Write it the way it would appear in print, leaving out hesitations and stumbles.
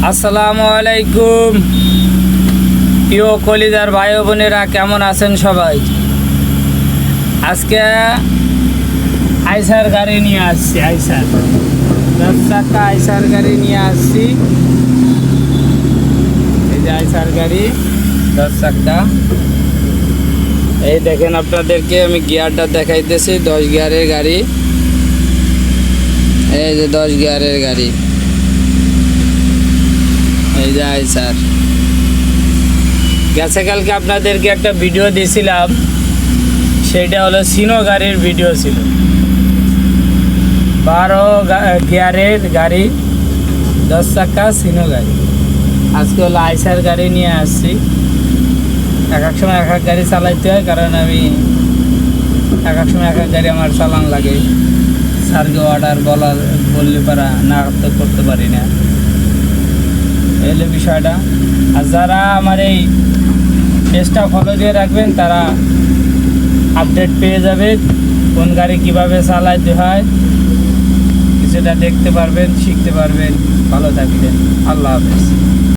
আসসালামু আলাইকুম প্রিয় কলিজার ভাই বোনেরা, কেমন আছেন সবাই? আজকে আইসার গাড়ি নিয়ে আসছি। আইসার 10 চাকা আইসার গাড়ি নিয়ে আসছি। এই যে আইসার গাড়ি 10 চাকা। এই দেখেন, আপনাদেরকে আমি গিয়ারটা দেখাইতেছি। 10 গিয়ারের গাড়ি। এই যে 10 গিয়ারের গাড়ি। এই যে আইসার। গেছে কালকে আপনাদেরকে একটা ভিডিও দিয়েছিলাম, সেটা হলো সিনো গাড়ির ভিডিও ছিল। 12 গিয়ারের গাড়ি, 10 চাকা সিনো গাড়ি। আজকে হলো আইসার গাড়ি নিয়ে আসছি। এক এক সময় এক এক গাড়ি চালাইতে হয়, কারণ আমি এক এক সময় এক এক গাড়ি আমার চালান লাগে। স্যারকে অর্ডার বললে পারা না তো করতে পারি না, এই হলো বিষয়টা। আর যারা আমার এই পেজটা ফলো দিয়ে রাখবেন, তারা আপডেট পেয়ে যাবে, কোন গাড়ি কীভাবে চালাইতে হয় কিছুটা দেখতে পারবেন, শিখতে পারবেন। ভালো থাকবেন। আল্লাহ হাফেজ।